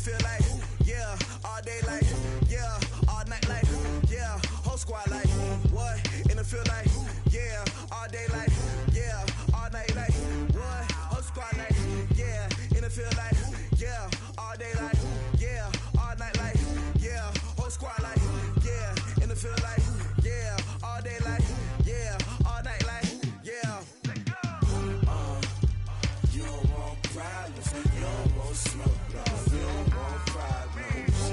feel like, yeah, all day like, yeah, all night like, yeah, whole squad like, what? In the field like, yeah, all day like, yeah, all night like, what? Whole squad like, yeah, in the field like, yeah, all day like, yeah, all night like, yeah, whole squad like, yeah, in the field like, yeah, all day like, yeah, all night like, yeah. You don't want problems, you don't want smoke, you don't want problems.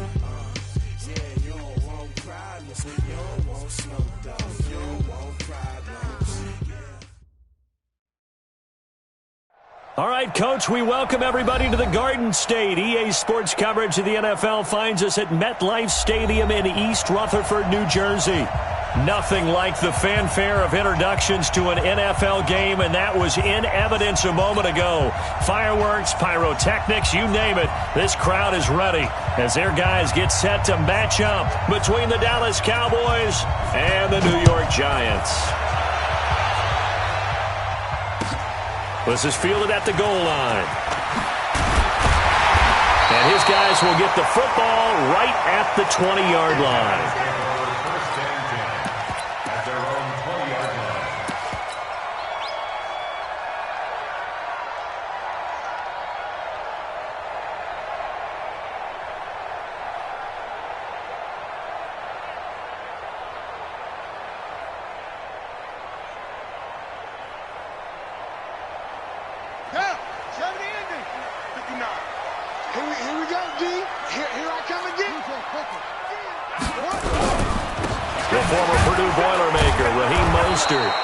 Yeah, you don't want problems, you don't want smoke, you don't want problems. All right, Coach, we welcome everybody to the Garden State. EA Sports coverage of the NFL finds us at MetLife Stadium in East Rutherford, New Jersey. Nothing like the fanfare of introductions to an NFL game, and that was in evidence a moment ago. Fireworks, pyrotechnics, you name it. This crowd is ready as their guys get set to match up between the Dallas Cowboys and the New York Giants. This is fielded at the goal line. And his guys will get the football right at the 20-yard line.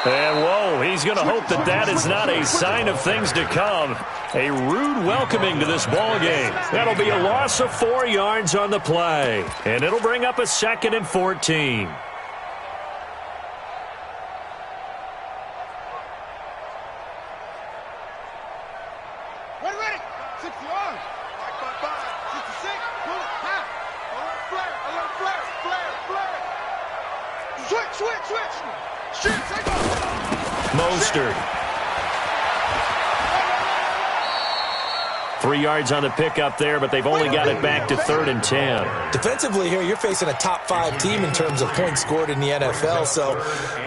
And, whoa, he's going to hope that that is not a sign of things to come. A rude welcoming to this ball game. That'll be a loss of 4 yards on the play. And it'll bring up a 2nd and 14. Ready. 60 yards. 66. Pull it. High. A little flare. Switch. Mostert. 3 yards on the pickup there, but they've only got it back to 3rd and 10. Defensively here, you're facing a top-5 team in terms of points scored in the NFL. So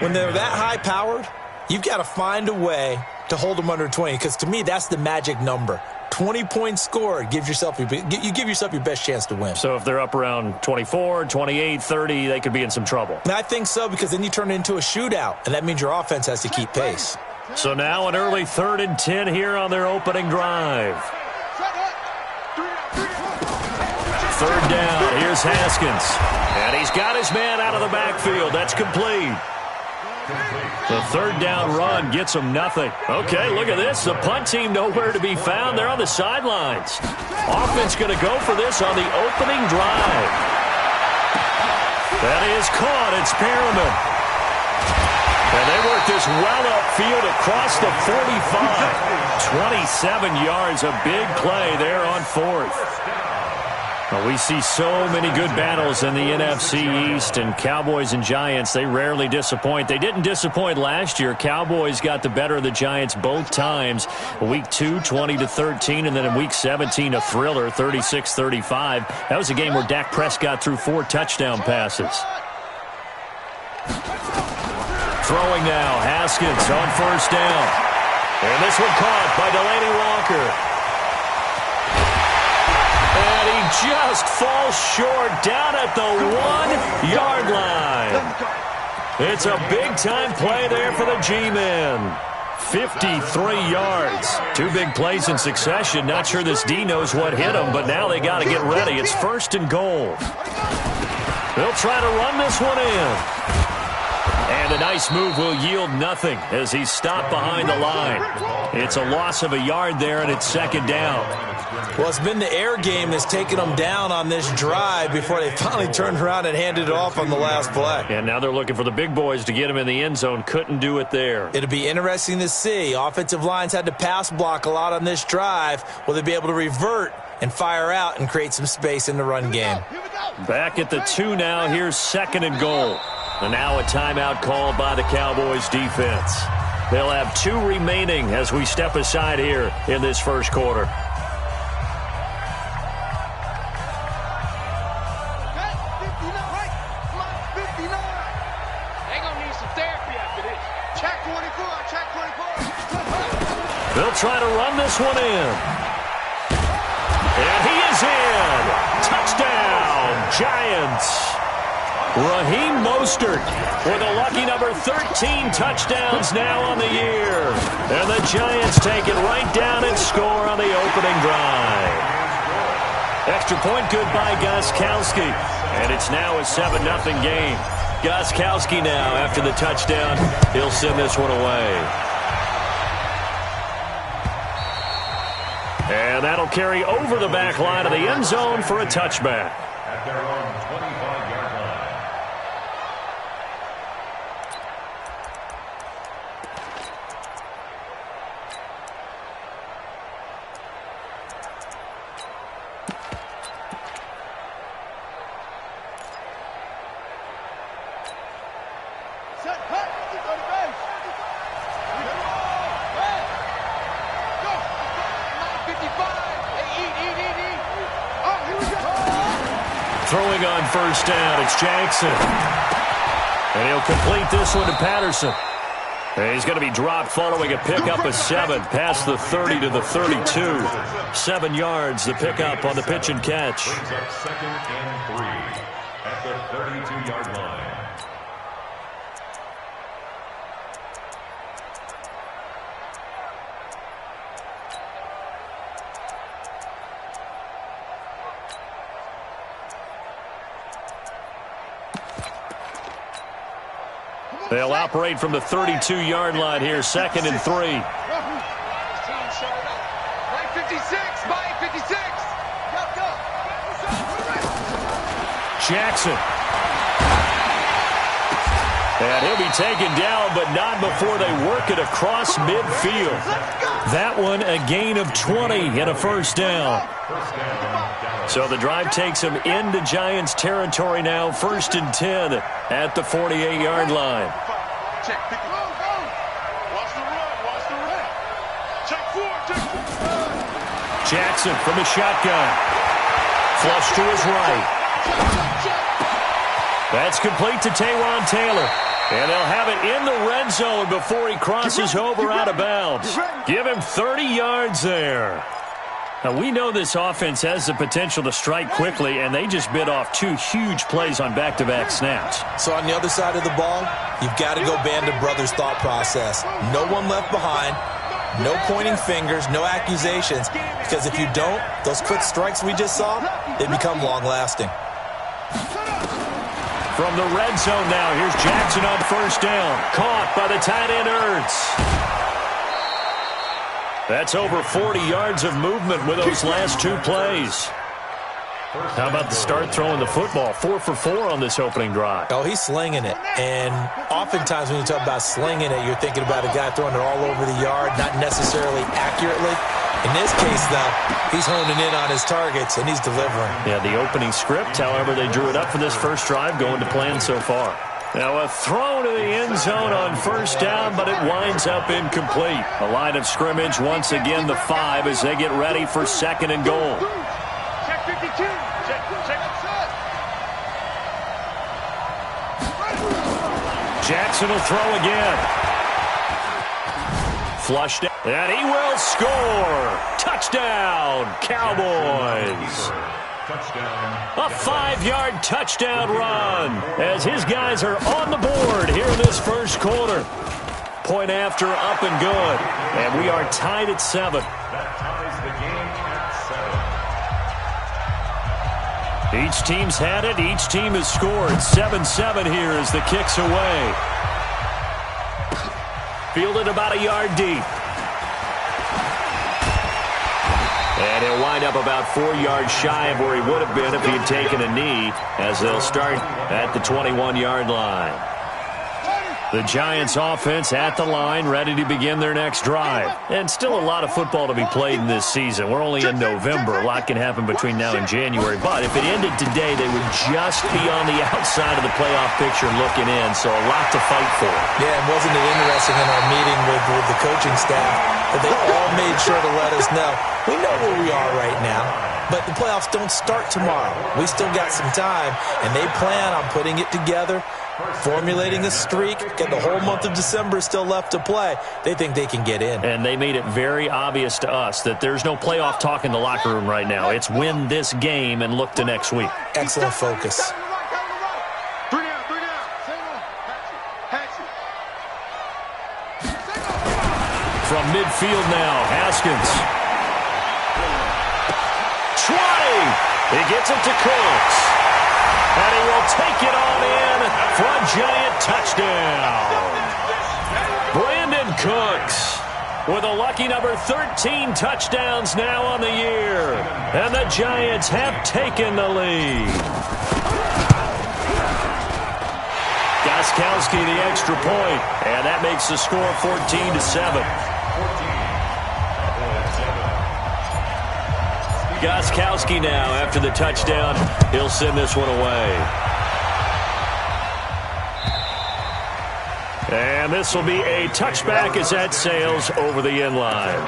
when they're that high-powered, you've got to find a way to hold them under 20, because to me, that's the magic number. 20 points scored, you give yourself your best chance to win. So if they're up around 24, 28, 30, they could be in some trouble. And I think so, because then you turn it into a shootout, and that means your offense has to keep pace. So now an early 3rd and 10 here on their opening drive. 3rd down, here's Haskins. And he's got his man out of the backfield. That's complete. The 3rd down run gets them nothing. Okay, look at this. The punt team nowhere to be found. They're on the sidelines. Offense going to go for this on the opening drive. That is caught. It's Perriman. And they work this well upfield across the 45. 27 yards, a big play there on 4th. Well, we see so many good battles in the NFC East, and Cowboys and Giants, they rarely disappoint. They didn't disappoint last year. Cowboys got the better of the Giants both times. Week 2, 20-13, and then in Week 17, a thriller, 36-35. That was a game where Dak Prescott threw 4 touchdown passes. Throwing now, Haskins on 1st down. And this one caught by Delaney Walker. And he just falls short down at the 1-yard line. It's a big-time play there for the G-men. 53 yards. 2 big plays in succession. Not sure this D knows what hit him, but now they got to get ready. It's 1st and goal. They'll try to run this one in. And a nice move will yield nothing as he's stopped behind the line. It's a loss of a yard there, and it's 2nd down. Well, it's been the air game that's taken them down on this drive before they finally turned around and handed it off on the last play. And now they're looking for the big boys to get him in the end zone. Couldn't do it there. It'll be interesting to see. Offensive lines had to pass block a lot on this drive. Will they be able to revert and fire out and create some space in the run game? Back at the 2 now. Here's 2nd and goal. And now a timeout called by the Cowboys defense. They'll have 2 remaining as we step aside here in this first quarter. try to run this one in. And he is in. Touchdown, Giants. Raheem Mostert with a lucky number 13 touchdowns now on the year. And the Giants take it right down and score on the opening drive. Extra point good by Gostkowski. And it's now a 7-0 game. Gostkowski now, after the touchdown, he'll send this one away. And that'll carry over the back line of the end zone for a touchback. At their own 25-yard line. Set, cut, go to base. Go. 9:55. Hey, eat. Oh, here we go. Throwing on first down, it's Jackson. And he'll complete this one to Patterson. And he's going to be dropped following a pickup of 7, past the 30 to the 32. 7 yards, the pickup on the pitch and catch. Brings up 2nd and 3 at the 32-yard line. They'll operate from the 32-yard line here, 2nd and 3. 9:56, by 56. Go. Jackson. And he'll be taken down, but not before they work it across midfield. That one, a gain of 20 and a first down. So the drive takes him into Giants territory now, 1st and 10 at the 48-yard line. Check. Watch the run. Check 4. Jackson from the shotgun. Flush to his right. That's complete to Taywan Taylor. And they'll have it in the red zone before he crosses over out of bounds. Give him 30 yards there. Now, we know this offense has the potential to strike quickly, and they just bit off 2 huge plays on back-to-back snaps. So on the other side of the ball, you've got to go Band of Brothers thought process. No one left behind, no pointing fingers, no accusations, because if you don't, those quick strikes we just saw, they become long-lasting. From the red zone now, here's Jackson on first down. Caught by the tight end Ertz. That's over 40 yards of movement with those last 2 plays. How about the start throwing the football? 4 for 4 on this opening drive. Oh, he's slinging it. And oftentimes when you talk about slinging it, you're thinking about a guy throwing it all over the yard, not necessarily accurately. In this case, though, he's honing in on his targets, and he's delivering. Yeah, the opening script, however, they drew it up for this first drive, going to plan so far. Now a throw to the end zone on first down, but it winds up incomplete. A line of scrimmage once again, the 5, as they get ready for 2nd and goal. Check 52. Check outside. Jackson will throw again. Flushed, and he will score. Touchdown, Cowboys. A 5-yard touchdown run as his guys are on the board here in this first quarter. Point after, up and good. And we are tied at 7. That ties the game at 7. Each team's had it. Each team has scored. 7-7 here as the kick's away. Fielded about a yard deep. And he'll wind up about 4 yards shy of where he would have been if he had taken a knee, as they'll start at the 21-yard line. The Giants offense at the line, ready to begin their next drive. And still a lot of football to be played in this season. We're only in November. A lot can happen between now and January. But if it ended today, they would just be on the outside of the playoff picture looking in. So a lot to fight for. Yeah, and wasn't it interesting in our meeting with the coaching staff that they all made sure to let us know, we know where we are right now. But the playoffs don't start tomorrow. We still got some time, and they plan on putting it together, formulating a streak. Got the whole month of December still left to play. They think they can get in. And they made it very obvious to us that there's no playoff talk in the locker room right now. It's win this game and look to next week. Excellent focus. From midfield now, Haskins. 20! He gets it to Cooks. And he will take it on in for a Giant touchdown. Brandon Cooks with a lucky number 13 touchdowns now on the year. And the Giants have taken the lead. Gostkowski the extra point, and that makes the score 14-7. Gostkowski now, after the touchdown, he'll send this one away. And this will be a touchback as that sails over the end line.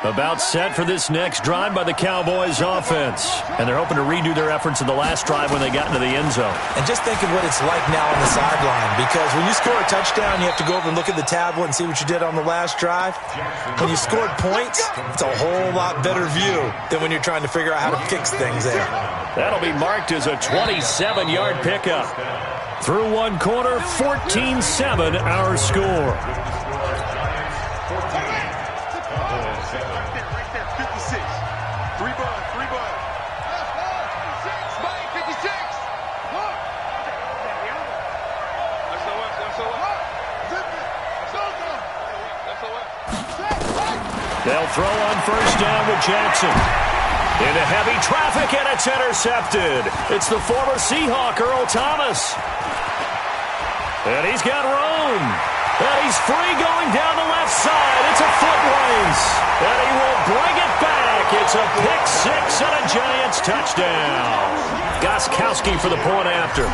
About set for this next drive by the Cowboys offense. And they're hoping to redo their efforts in the last drive when they got into the end zone. And just think of what it's like now on the sideline, because when you score a touchdown, you have to go over and look at the tablet and see what you did on the last drive. When you scored points, it's a whole lot better view than when you're trying to figure out how to fix things there. That'll be marked as a 27-yard pickup. Through one quarter, 14-7 our score. They'll throw on first down with Jackson. Into heavy traffic, and it's intercepted. It's the former Seahawk, Earl Thomas. And he's got room. And he's free going down the left side. It's a foot race. And he will bring it back. It's a pick six and a Giants touchdown. Gostkowski for the point after.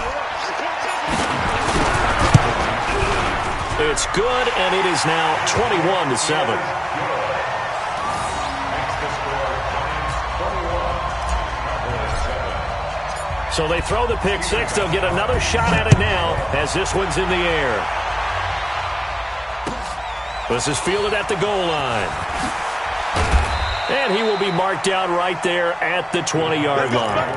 It's good, and it is now 21-7. So they throw the pick six. They'll get another shot at it now as this one's in the air. This is fielded at the goal line. And he will be marked down right there at the 20-yard line.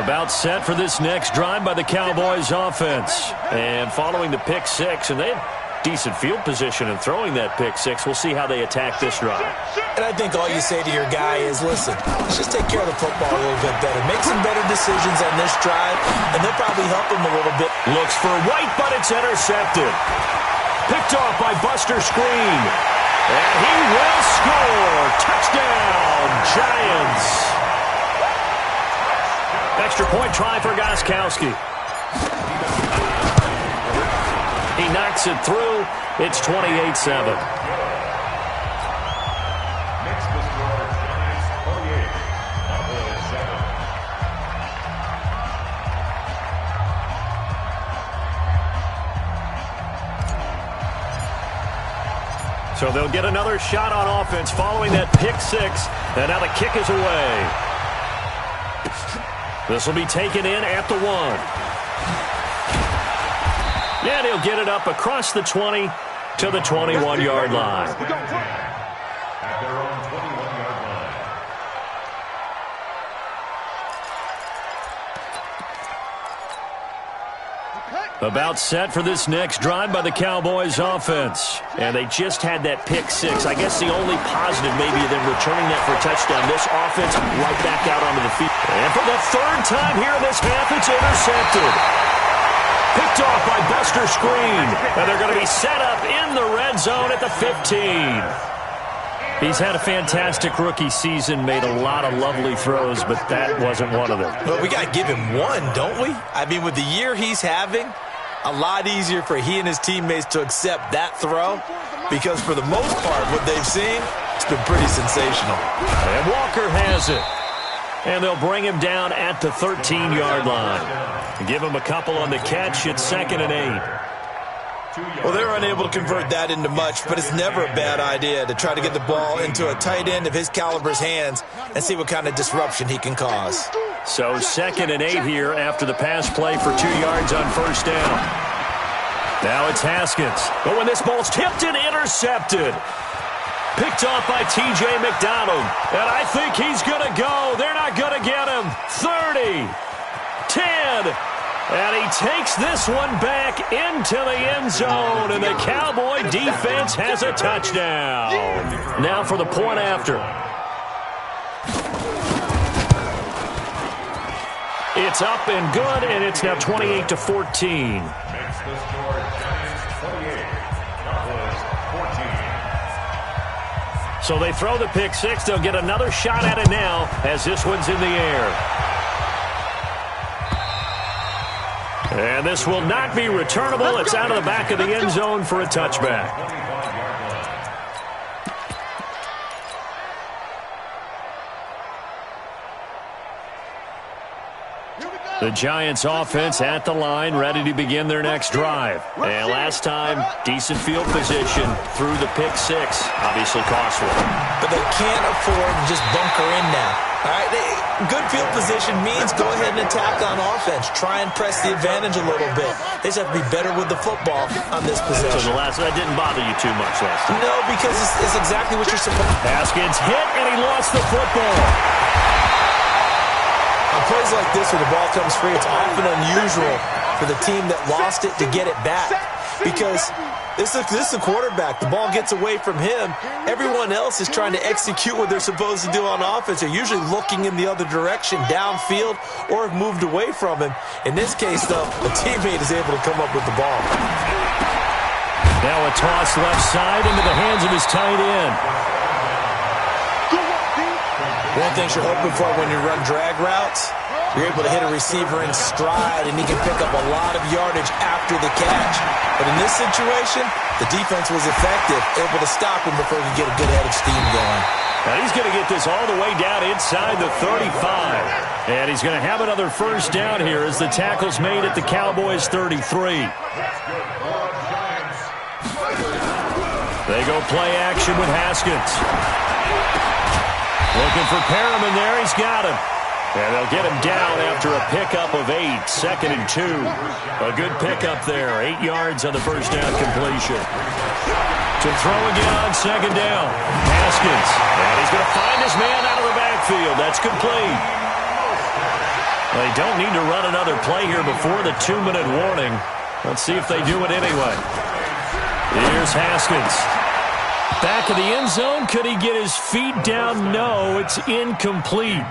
About set for this next drive by the Cowboys offense. And following the pick six, and they have decent field position in throwing that pick six. We'll see how they attack this drive. And I think all you say to your guy is, listen, let's just take care of the football a little bit better. Make some better decisions on this drive, and they'll probably help him a little bit. Looks for White, but it's intercepted. Picked off by Buster Screen. And he will score. Touchdown, Giants. Extra point try for Gostkowski. He knocks it through. It's 28-7. So they'll get another shot on offense following that pick six. And now the kick is away. This will be taken in at the 1. And he'll get it up across the 20 to the 21-yard line. At their own 21-yard line. About set for this next drive by the Cowboys offense. And they just had that pick six. I guess the only positive maybe than returning that for a touchdown. This offense right back out onto the field. And for the third time here in this half, it's intercepted. Picked off by Buster Screen. And they're going to be set up in the red zone at the 15. He's had a fantastic rookie season, made a lot of lovely throws, but that wasn't one of them. Well, we got to give him one, don't we? I mean, with the year he's having, a lot easier for he and his teammates to accept that throw, because for the most part, what they've seen, it's been pretty sensational. And Walker has it. And they'll bring him down at the 13-yard line. Give him a couple on the catch. It's 2nd and 8. Well, they're unable to convert that into much, but it's never a bad idea to try to get the ball into a tight end of his caliber's hands and see what kind of disruption he can cause. So 2nd and 8 here after the pass play for 2 yards on first down. Now it's Haskins. But when this ball's tipped and intercepted. Picked off by T.J. McDonald. And I think he's going to go. They're not going to get him. 30, 10. And he takes this one back into the end zone. And the Cowboy defense has a touchdown. Now for the point after. It's up and good, and it's now 28-14. Makes the score Giants 28, Cowboys 14. So they throw the pick six. They'll get another shot at it now as this one's in the air. And this will not be returnable. It's out of the back of the end zone for a touchback. The Giants offense at the line, ready to begin their next drive. And last time, decent field position through the pick six. Obviously costly. But they can't afford to just bunker in now. All right, good field position means go ahead and attack on offense. Try and press the advantage a little bit. They just have to be better with the football on this possession. So that didn't bother you too much last time? No, because it's exactly what you're supposed to. Haskins hit, and he lost the football. On plays like this where the ball comes free, it's often unusual for the team that lost it to get it back. Because this is the quarterback. The ball gets away from him. Everyone else is trying to execute what they're supposed to do on offense. They're usually looking in the other direction, downfield, or have moved away from him. In this case, though, the teammate is able to come up with the ball. Now a toss left side into the hands of his tight end. One thing you're hoping for when you run drag routes, you're able to hit a receiver in stride, and he can pick up a lot of yardage after the catch. But in this situation, the defense was effective, able to stop him before he could get a good head of steam going. Now he's going to get this all the way down inside the 35. And he's going to have another first down here as the tackle's made at the Cowboys' 33. They go play action with Haskins. Looking for Perriman there. He's got him. And they'll get him down after a pickup of 8. 2nd and 2. A good pickup there. 8 yards on the first down completion. To throw again on 2nd down. Haskins. And he's going to find his man out of the backfield. That's complete. They don't need to run another play here before the 2-minute warning. Let's see if they do it anyway. Here's Haskins. Back of the end zone. Could he get his feet down? No, it's incomplete.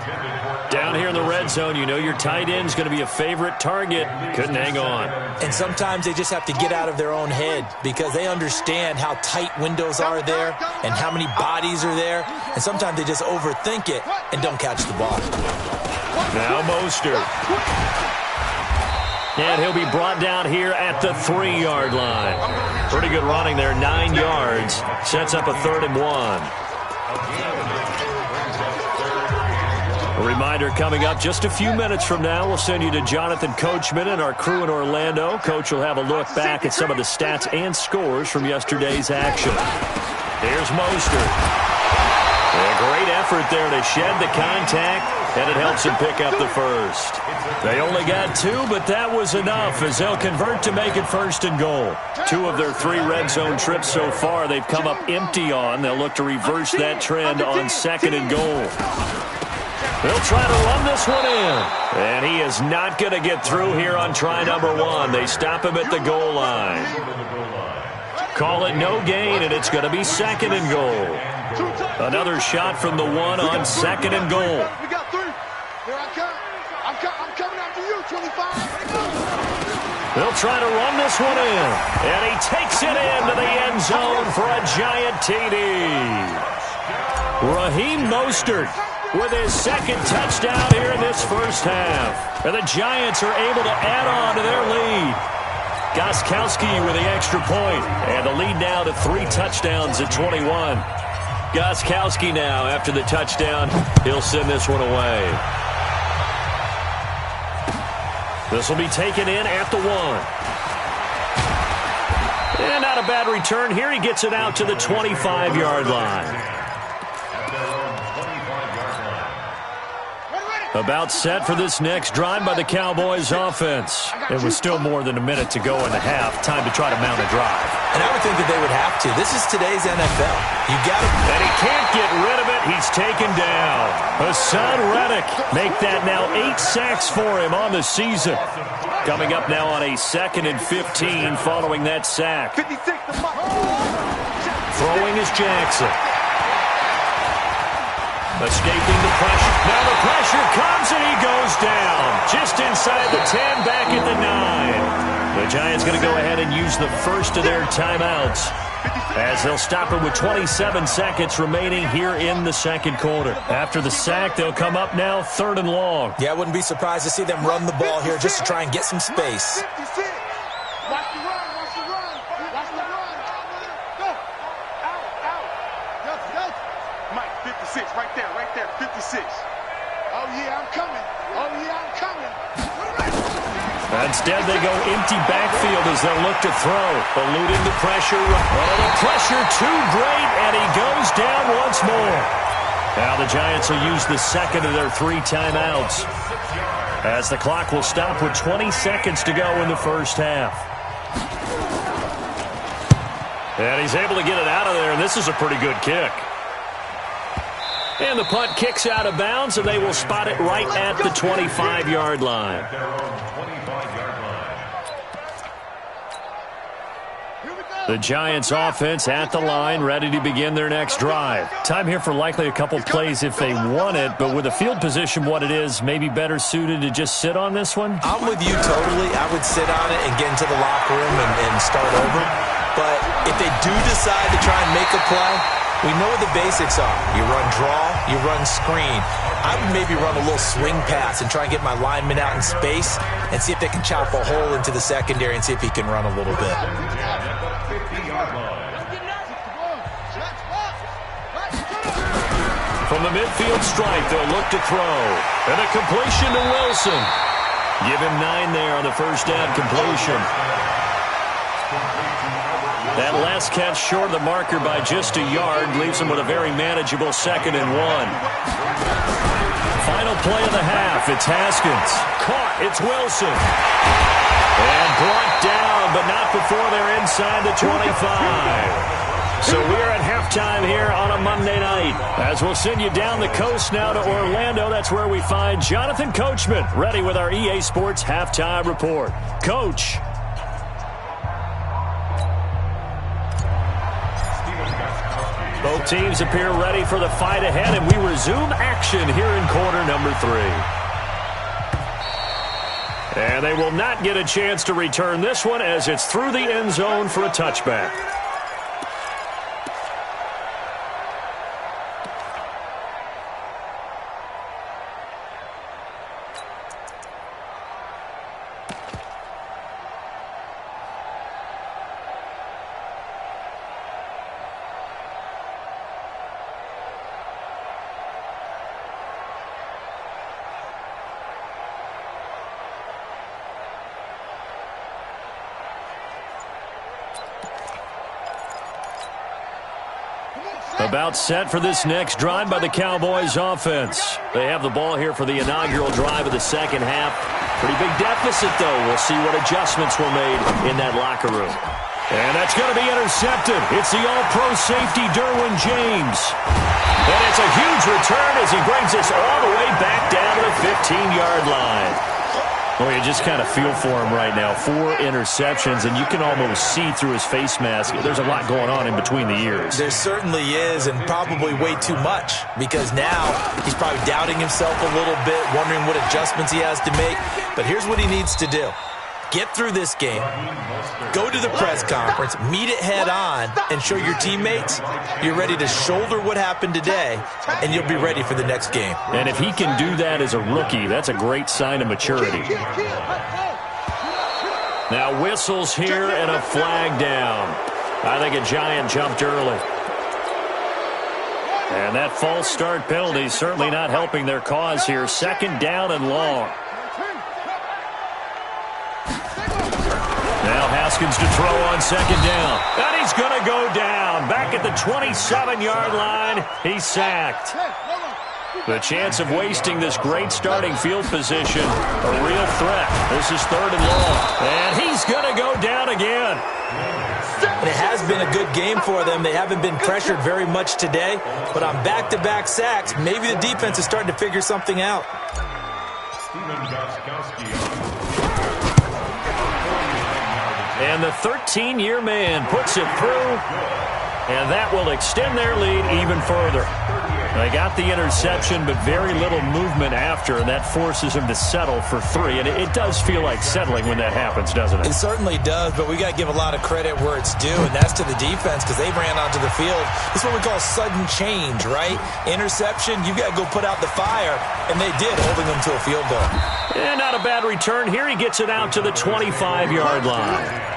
Down here in the red zone, you know your tight end's going to be a favorite target. Couldn't hang on. And sometimes they just have to get out of their own head because they understand how tight windows are there and how many bodies are there. And sometimes they just overthink it and don't catch the ball. Now Mostert. And he'll be brought down here at the 3-yard line. Pretty good running there, 9 yards. Sets up a 3rd and 1. A reminder coming up just a few minutes from now, we'll send you to Jonathan Coachman and our crew in Orlando. Coach will have a look back at some of the stats and scores from yesterday's action. Here's Mostert. A great effort there to shed the contact, and it helps him pick up the first. They only got 2, but that was enough as they'll convert to make it 1st and goal. 2 of their 3 red zone trips so far they've come up empty on. They'll look to reverse that trend on 2nd and goal. They'll try to run this one in. And he is not going to get through here on try number 1. They stop him at the goal line. Call it no gain, and it's going to be 2nd and goal. Another shot from the 1 on 2nd and goal. We got 3. Here I come. I'm coming after you, 25. They'll try to run this one in. And he takes it into the end zone for a giant TD. Raheem Mostert with his 2nd touchdown here in this first half. And the Giants are able to add on to their lead. Gostkowski with the extra point. And the lead now to 3 touchdowns at 21. Gostkowski now, after the touchdown, he'll send this one away. This will be taken in at the 1. And not a bad return here. He gets it out to the 25-yard line. About set for this next drive by the Cowboys offense. It was still more than a minute to go in the half. Time to try to mount a drive. And I would think that they would have to. This is today's NFL. You got to. And he can't get rid of it. He's taken down. Hassan Reddick make that now 8 sacks for him on the season. Coming up now on a 2nd and 15 following that sack. Throwing is Jackson. Escaping the pressure. Now the pressure comes and he goes down. Just inside the 10, back at the 9. The Giants going to go ahead and use the first of their timeouts as they'll stop it with 27 seconds remaining here in the second quarter. After the sack, they'll come up now 3rd and long. Yeah, I wouldn't be surprised to see them run the ball here just to try and get some space. Right there, 56. Oh, yeah, I'm coming. Oh, yeah, I'm coming. Instead, they go empty backfield as they'll look to throw. Eluding the pressure. Oh, the pressure too great, and he goes down once more. Now the Giants will use the second of their 3 timeouts as the clock will stop with 20 seconds to go in the first half. And he's able to get it out of there, and this is a pretty good kick. And the punt kicks out of bounds, and they will spot it right at the 25-yard line. The Giants offense at the line, ready to begin their next drive. Time here for likely a couple plays if they want it, but with the field position what it is, maybe better suited to just sit on this one? I'm with you totally. I would sit on it and get into the locker room and start over. But if they do decide to try and make a play, we know what the basics are. You run draw, you run screen. I would maybe run a little swing pass and try and get my lineman out in space and see if they can chop a hole into the secondary and see if he can run a little bit. From the midfield stripe, they'll look to throw. And a completion to Wilson. Give him 9 there on the first down completion. That last catch short of the marker by just a yard leaves him with a very manageable 2nd and 1. Final play of the half. It's Haskins. Caught. It's Wilson. And brought down, but not before they're inside the 25. So we're at halftime here on a Monday night. As we'll send you down the coast now to Orlando, that's where we find Jonathan Coachman, ready with our EA Sports Halftime Report. Coach. Both teams appear ready for the fight ahead, and we resume action here in quarter number 3. And they will not get a chance to return this one as it's through the end zone for a touchback. About set for this next drive by the Cowboys offense. They have the ball here for the inaugural drive of the second half. Pretty big deficit, though. We'll see what adjustments were made in that locker room. And that's going to be intercepted. It's the all-pro safety, Derwin James. And it's a huge return as he brings us all the way back down to the 15-yard line. Well, you just kind of feel for him right now. 4 interceptions, and you can almost see through his face mask. There's a lot going on in between the ears. There certainly is, and probably way too much, because now he's probably doubting himself a little bit, wondering what adjustments he has to make. But here's what he needs to do. Get through this game, go to the press conference, meet it head on, and show your teammates you're ready to shoulder what happened today, and you'll be ready for the next game. And if he can do that as a rookie, that's a great sign of maturity. Now whistles here and a flag down. I think a Giant jumped early. And that false start penalty is certainly not helping their cause here. 2nd down and long. Haskins to throw on second down. And he's going to go down. Back at the 27-yard line, he's sacked. The chance of wasting this great starting field position, a real threat. This is 3rd and long. And he's going to go down again. And it has been a good game for them. They haven't been pressured very much today. But on back-to-back sacks, maybe the defense is starting to figure something out. And the 13-year man puts it through. And that will extend their lead even further. They got the interception, but very little movement after, and that forces him to settle for 3. And it does feel like settling when that happens, doesn't it? It certainly does, but we got to give a lot of credit where it's due, and that's to the defense because they ran onto the field. This is what we call sudden change, right? Interception, you got to go put out the fire, and they did, holding them to a field goal. And not a bad return. Here he gets it out to the 25-yard line.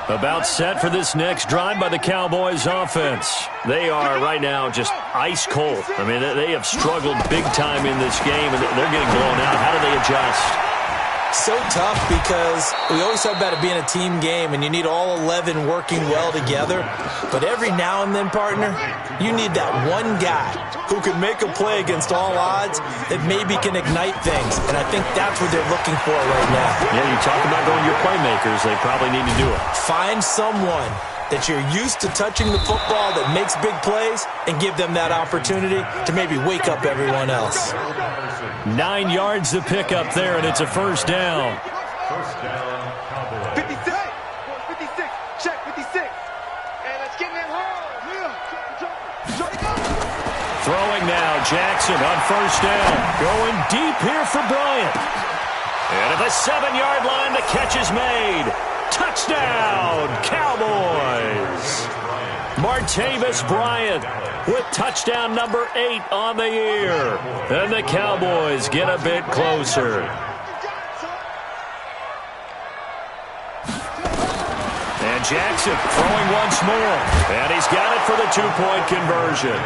About set for this next drive by the Cowboys offense. They are right now just ice cold. I mean, they have struggled big time in this game, and they're getting blown out. How do they adjust? So tough because we always talk about it being a team game, and you need all 11 working well together. But every now and then, partner, you need that one guy who can make a play against all odds that maybe can ignite things. And I think that's what they're looking for right now. Yeah, you talk about going your playmakers. They probably need to do it. Find someone that you're used to touching the football that makes big plays and give them that opportunity to maybe wake up everyone else. 9 yards to pick up there, and it's a first down. 56. 56. Check 56. And let's get in that hole. Throwing now, Jackson on first down. Going deep here for Bryant. And at the 7-yard line, the catch is made. Touchdown, Cowboys. Martavis Bryant with touchdown number 8 on the year. And the Cowboys get a bit closer. And Jackson throwing once more. And he's got it for the 2-point conversion.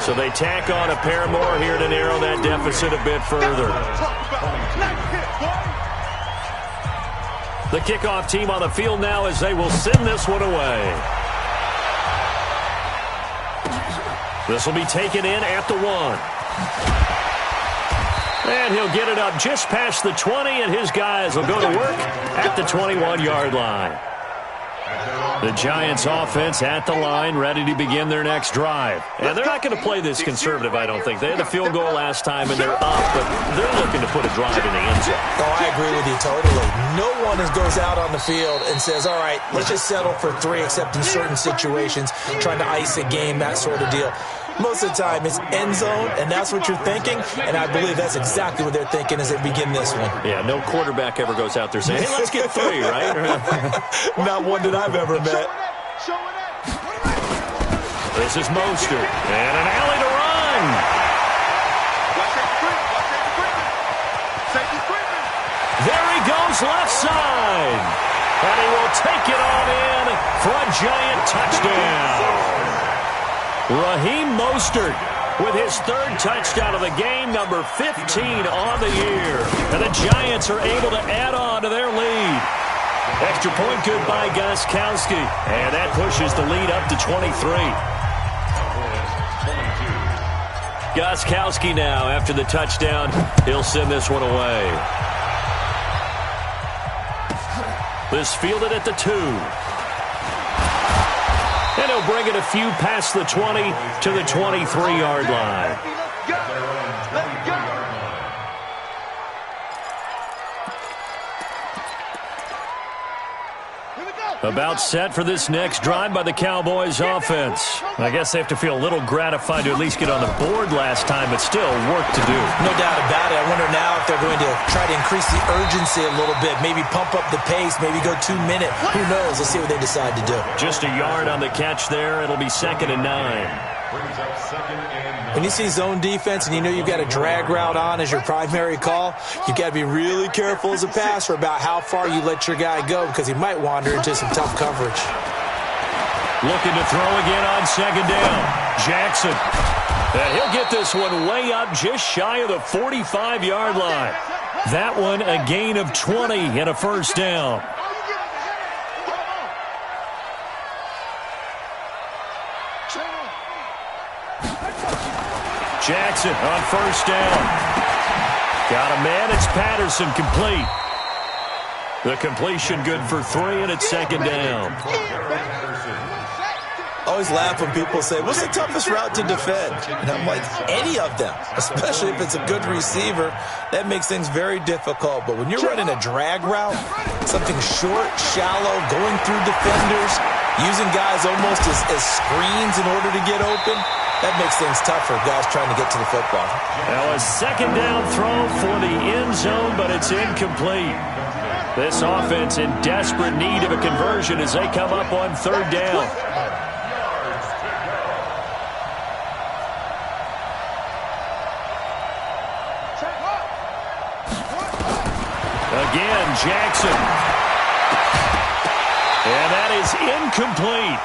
So they tack on a pair more here to narrow that deficit a bit further. The kickoff team on the field now as they will send this one away. This will be taken in at the 1. And he'll get it up just past the 20, and his guys will go to work at the 21-yard line. The Giants offense at the line, ready to begin their next drive. And they're not going to play this conservative, I don't think. They had a field goal last time, and they're up, but they're looking to put a drive in the end zone. Oh, I agree with you totally. No one goes out on the field and says, all right, let's just settle for 3, except in certain situations, trying to ice a game, that sort of deal. Most of the time, it's end zone, and that's what you're thinking, and I believe that's exactly what they're thinking as they begin this one. Yeah, no quarterback ever goes out there saying, hey, let's get 3, right? Not one that I've ever met. This is Mostert, and an alley to run. There he goes, left side. And he will take it on in for a Giant touchdown. Raheem Mostert with his 3rd touchdown of the game, number 15 on the year. And the Giants are able to add on to their lead. Extra point good by Gostkowski. And that pushes the lead up to 23. Gostkowski now, after the touchdown, he'll send this one away. This fielded at the 2. And he'll bring it a few past the 20 to the 23-yard line. About set for this next drive by the Cowboys offense. I guess they have to feel a little gratified to at least get on the board last time, but still work to do. No doubt about it. I wonder now if they're going to try to increase the urgency a little bit, maybe pump up the pace, maybe go 2-minute. Who knows? Let's see what they decide to do. Just a yard on the catch there. It'll be 2nd and 9. When you see zone defense and you know you've got a drag route on as your primary call, you've got to be really careful as a passer about how far you let your guy go because he might wander into some tough coverage. Looking to throw again on 2nd down. Jackson. And he'll get this one way up just shy of the 45-yard line. That one a gain of 20 and a first down. Jackson on first down. Got a man. It's Patterson complete. The completion good for 3, and it's second down. I always laugh when people say, what's the toughest route to defend? And I'm like, any of them, especially if it's a good receiver. That makes things very difficult. But when you're running a drag route, something short, shallow, going through defenders, using guys almost as screens in order to get open, that makes things tough for guys trying to get to the football. Now a second down throw for the end zone, but it's incomplete. This offense in desperate need of a conversion as they come up on third down. Again, Jackson. And that is incomplete.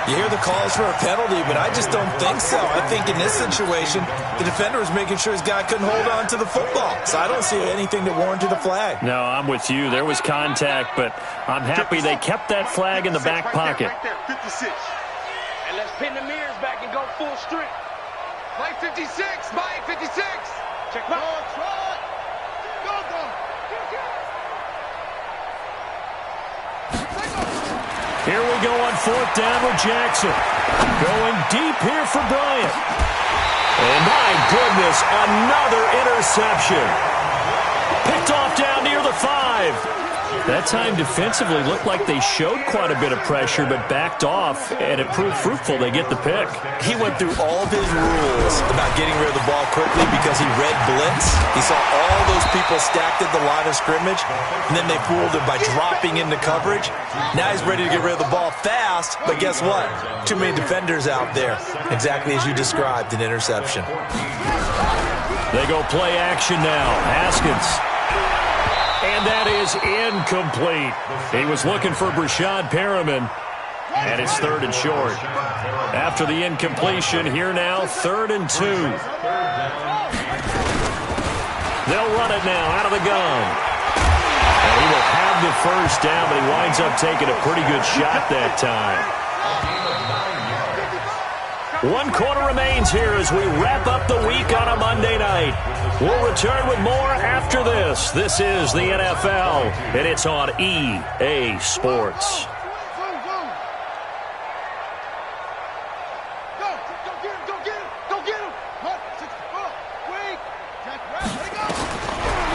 You hear the calls for a penalty, but I just don't think so. I think in this situation, the defender was making sure his guy couldn't hold on to the football. So I don't see anything that warranted a flag. No, I'm with you. There was contact, but I'm happy they kept that flag in the back pocket. Right there, 56. And let's pin the mirrors back and go full strength. Mike 56, Mike 56. Check my... Here we go on fourth down with Jackson. Going deep here for Bryant. And my goodness, another interception. Picked off down near the 5. That time defensively looked like they showed quite a bit of pressure, but backed off, and it proved fruitful. They get the pick. He went through all of his rules about getting rid of the ball quickly because he read blitz. He saw all those people stacked at the line of scrimmage, and then they fooled him by dropping into coverage. Now he's ready to get rid of the ball fast, but guess what? Too many defenders out there. Exactly as you described, an interception. They go play action now. Haskins. And that is incomplete. He was looking for Brashad Perriman, and it's third and short. After the incompletion, here now, 3rd and 2. They'll run it now out of the gun. And he will have the first down, but he winds up taking a pretty good shot that time. 1 quarter remains here as we wrap up the week on a Monday night. We'll return with more after this. This is the NFL, and it's on EA Sports.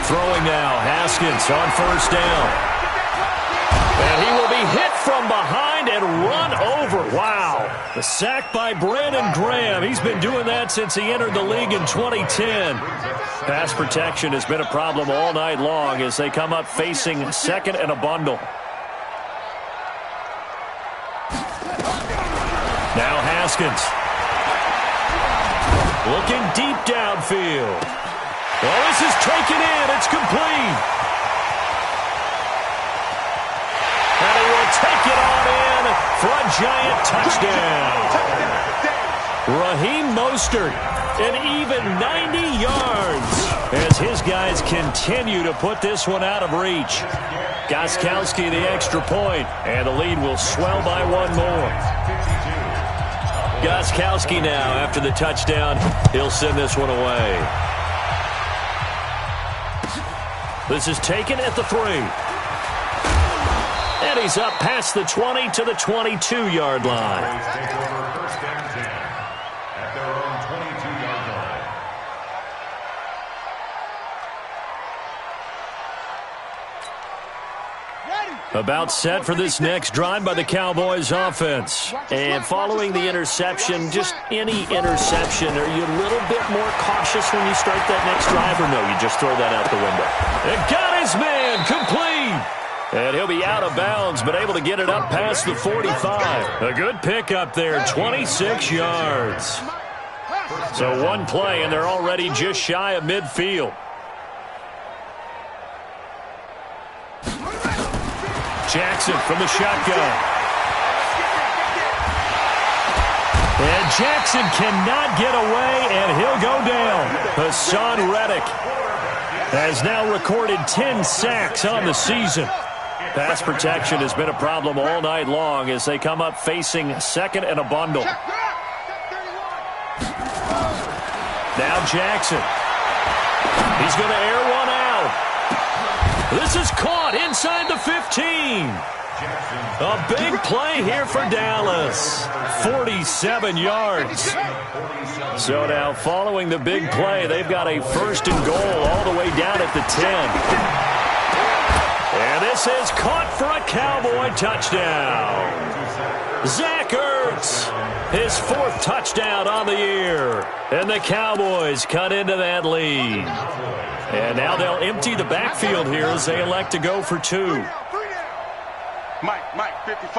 Throwing now, Haskins on first down. And he will be hit from behind and run over. Wow. The sack by Brandon Graham. He's been doing that since he entered the league in 2010. Pass protection has been a problem all night long as they come up facing second and a bundle. Now Haskins. Looking deep downfield. Well, this is taken in. It's complete. And he will take it on in for a giant touchdown. Raheem Mostert, an even 90 yards as his guys continue to put this one out of reach. Gostkowski the extra point, and the lead will swell by 1 more. Gostkowski now, after the touchdown, he'll send this one away. This is taken at the 3. And he's up past the 20 to the 22-yard line. Take over first and 10 at their own 22-yard line. About set for this next drive by the Cowboys offense. And following the interception, just any interception, are you a little bit more cautious when you start that next drive, or no, you just throw that out the window? And got his man complete. And he'll be out of bounds, but able to get it up past the 45. A good pickup there, 26 yards. So 1 play, and they're already just shy of midfield. Jackson from the shotgun. And Jackson cannot get away, and he'll go down. Hassan Reddick. has now recorded 10 sacks on the season. Pass protection has been a problem all night long as they come up facing second and a bundle. Now Jackson. He's going to air one out. This is caught inside the 15. A big play here for Dallas. 47 yards. So now following the big play, they've got a first and goal all the way down at the 10. And this is caught for a Cowboy touchdown. Zach Ertz, his fourth touchdown on the year. And the Cowboys cut into that lead. And now they'll empty the backfield here as they elect to go for two. Mike, 55.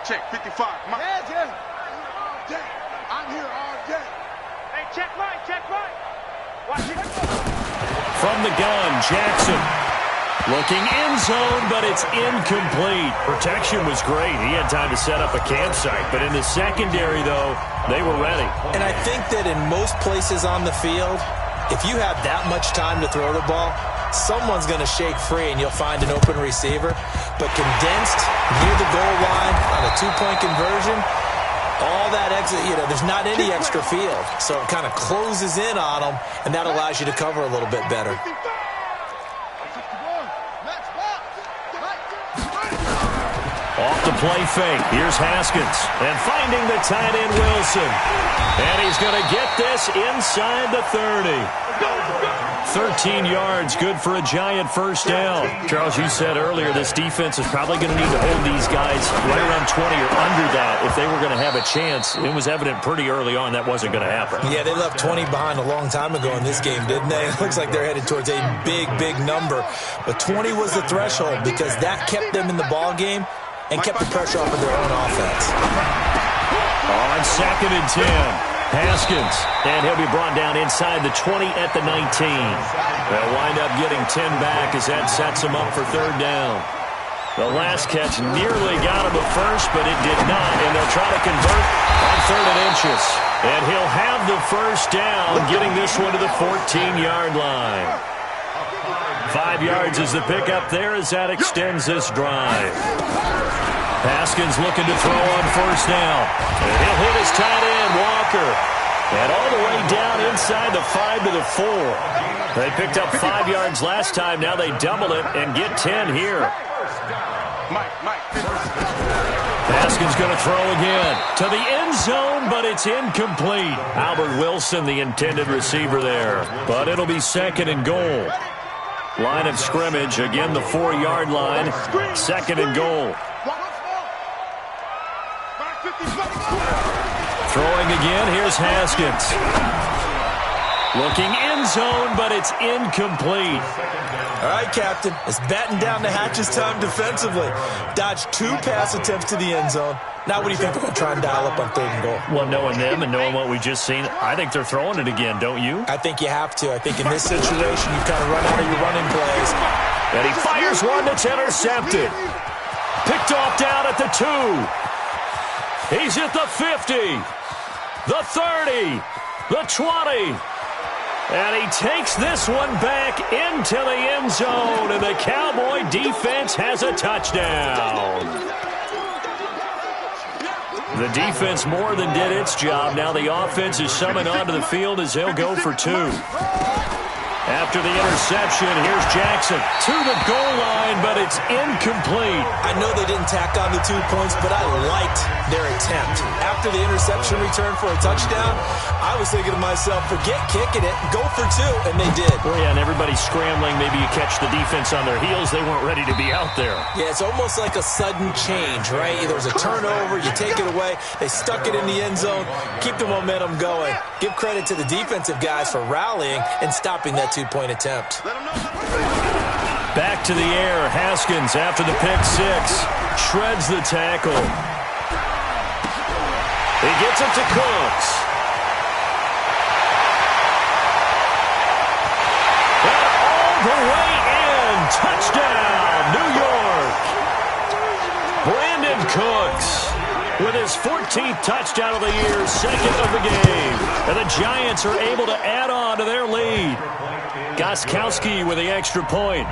Check, 55. Mike. Yeah. I'm here all day. Hey, check right. Watch it. From the gun, Jackson. Looking end zone, but it's incomplete. Protection was great. He had time to set up a campsite. But in the secondary, though, they were ready. And I think that in most places on the field, if you have that much time to throw the ball, someone's going to shake free and you'll find an open receiver. But condensed near the goal line on a two-point conversion, all that exit, there's not any extra field. So it kind of closes in on them, and that allows you to cover a little bit better. Off the play fake. Here's Haskins. And finding the tight end Wilson. And he's going to get this inside the 30. 13 yards, good for a giant first down. Charles, you said earlier this defense is probably going to need to hold these guys right around 20 or under that if they were going to have a chance. It was evident pretty early on that wasn't going to happen. Yeah, they left 20 behind a long time ago in this game, didn't they? It looks like they're headed towards a big number. But 20 was the threshold because that kept them in the ball game and kept the pressure off of their own offense. On second and 10, Haskins, and he'll be brought down inside the 20 at the 19. They'll wind up getting 10 back as that sets him up for third down. The last catch nearly got him at first, but it did not, and they'll try to convert on third and inches. And he'll have the first down, getting this one to the 14-yard line. 5 yards is the pickup there as that extends this drive. Haskins looking to throw on first down. And he'll hit his tight end, Walker. And all the way down inside the 5 to the 4. They picked up 5 yards last time. Now they double it and get 10 here. Haskins going to throw again to the end zone, but it's incomplete. Albert Wilson, the intended receiver there. But it'll be second and goal. Line of scrimmage, again the 4-yard line. Second and goal. Throwing again, here's Haskins. Looking end zone, but it's incomplete. All right, Captain, it's batten down the hatches time defensively. Dodged 2 pass attempts to the end zone. Now what do you think they're going to try and dial up on third and goal? Well, knowing them and knowing what we've just seen, I think they're throwing it again, don't you? I think you have to. I think in this situation, you kind of run out of your running plays. And he fires one that's intercepted. Picked off down at the 2. He's at the 50, the 30, the 20. And he takes this one back into the end zone, and the Cowboy defense has a touchdown. The defense more than did its job. Now the offense is summoned onto the field as they'll go for 2. After the interception, here's Jackson to the goal line, but it's incomplete. I know they didn't tack on the 2 points, but I liked their attempt. After the interception return for a touchdown, I was thinking to myself, forget kicking it, go for 2, and they did. Well, yeah, and everybody's scrambling. Maybe you catch the defense on their heels. They weren't ready to be out there. Yeah, it's almost like a sudden change, right? There's a turnover, you take it away, they stuck it in the end zone, keep the momentum going. Give credit to the defensive guys for rallying and stopping that 2-point attempt. Back to the air, Haskins after the pick 6. Shreds the tackle. He gets it to Cooks. And all the way in. Touchdown, New York. Brandon Cooks. with his 14th touchdown of the year, second of the game. And the Giants are able to add on to their lead. Gostkowski with the extra point.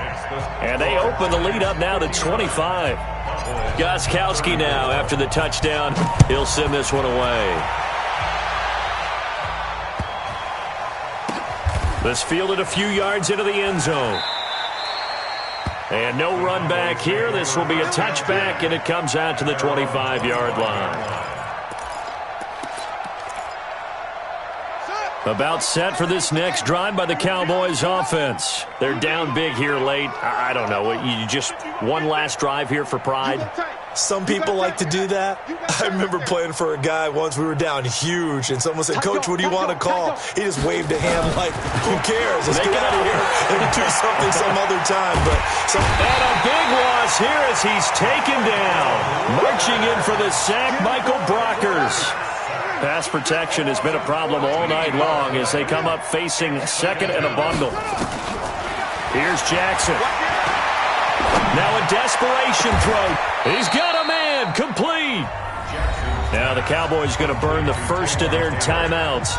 And they open the lead up now to 25. Gostkowski now after the touchdown. He'll send this one away. This fielded a few yards into the end zone. And no run back here. This will be a touchback, and it comes out to the 25-yard line. About set for this next drive by the Cowboys offense. They're down big here late. I don't know. You just one last drive here for pride? Some people like to do that. I remember playing for a guy once. We were down huge, and someone said, "Coach, what do you want to call?" He just waved a hand like, "Who cares? Let's get out of here and do something some other time." And a big loss here as he's taken down. Marching in for the sack, Michael Brockers. Pass protection has been a problem all night long as they come up facing second and a bundle. Here's Jackson. Now a desperation throw. He's got a man. Complete. Now the Cowboys going to burn the first of their timeouts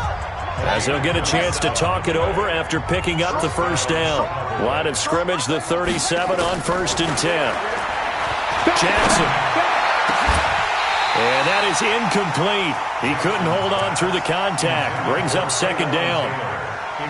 as they'll get a chance to talk it over after picking up the first down. Line of scrimmage, the 37 on 1st and 10. Jackson. And that is incomplete. He couldn't hold on through the contact. Brings up second down.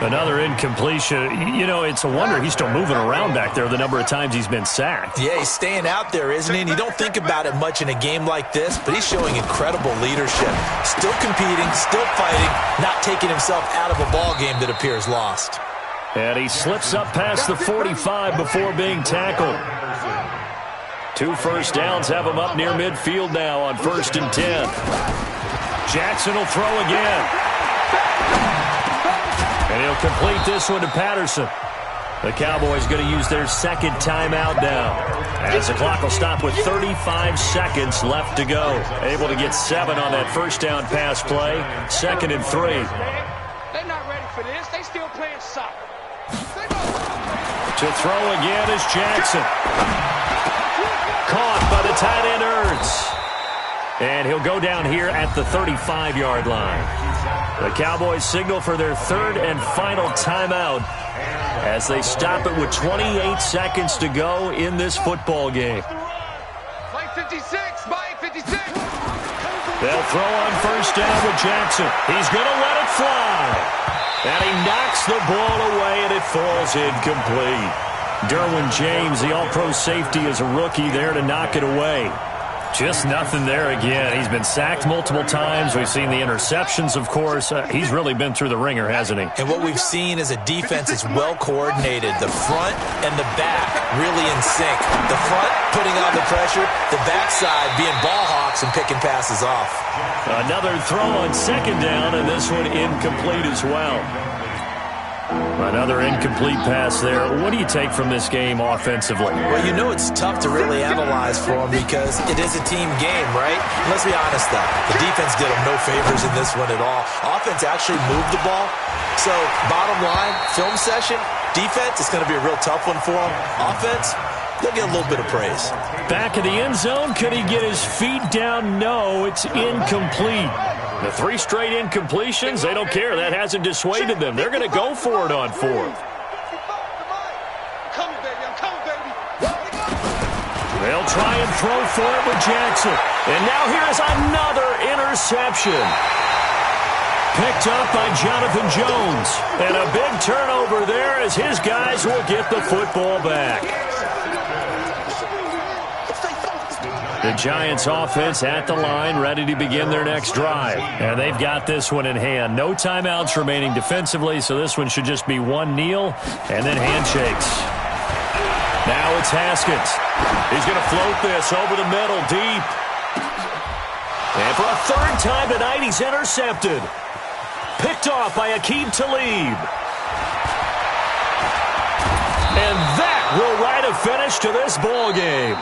Another incompletion. You know, it's a wonder he's still moving around back there the number of times he's been sacked. Yeah, he's staying out there, isn't he? And you don't think about it much in a game like this, but he's showing incredible leadership. Still competing, still fighting, not taking himself out of a ball game that appears lost. And he slips up past the 45 before being tackled. 2 first downs have him up near midfield now on 1st and 10. Jackson will throw again. And he'll complete this one to Patterson. The Cowboys going to use their second timeout now, as the clock will stop with 35 seconds left to go. Able to get 7 on that first down pass play. 2nd and 3. They're not ready for this. They still playing soccer. To throw again is Jackson. Caught by the tight end Ertz. And he'll go down here at the 35-yard line. The Cowboys signal for their 3rd and final timeout as they stop it with 28 seconds to go in this football game. Mike 56, Mike 56. They'll throw on first down with Jackson. He's going to let it fly. And he knocks the ball away, and it falls incomplete. Derwin James, the all-pro safety, is a rookie there to knock it away. Just nothing there again. He's been sacked multiple times. We've seen the interceptions, of course. He's really been through the ringer, hasn't he? And what we've seen is a defense that's well coordinated. The front and the back really in sync. The front putting on the pressure, the backside being ball hawks and picking passes off. Another throw on second down, and this one incomplete as well. Another incomplete pass there. What do you take from this game offensively? Well, you know it's tough to really analyze for them because it is a team game, right? Let's be honest, though. The defense did them no favors in this one at all. Offense actually moved the ball. So, bottom line, film session, defense, it's going to be a real tough one for them. Offense, they'll get a little bit of praise. Back in the end zone, could he get his feet down? No, it's incomplete. The 3 straight incompletions, they don't care. That hasn't dissuaded them. They're going to go for it on 4th. They'll try and throw for it with Jackson. And now here is another interception. Picked up by Jonathan Jones. And a big turnover there as his guys will get the football back. The Giants offense at the line, ready to begin their next drive. And they've got this one in hand. No timeouts remaining defensively, so this one should just be one kneel and then handshakes. Now it's Haskins. He's going to float this over the middle, deep. And for a 3rd time tonight, he's intercepted. Picked off by Aqib Talib. And that will write a finish to this ball game.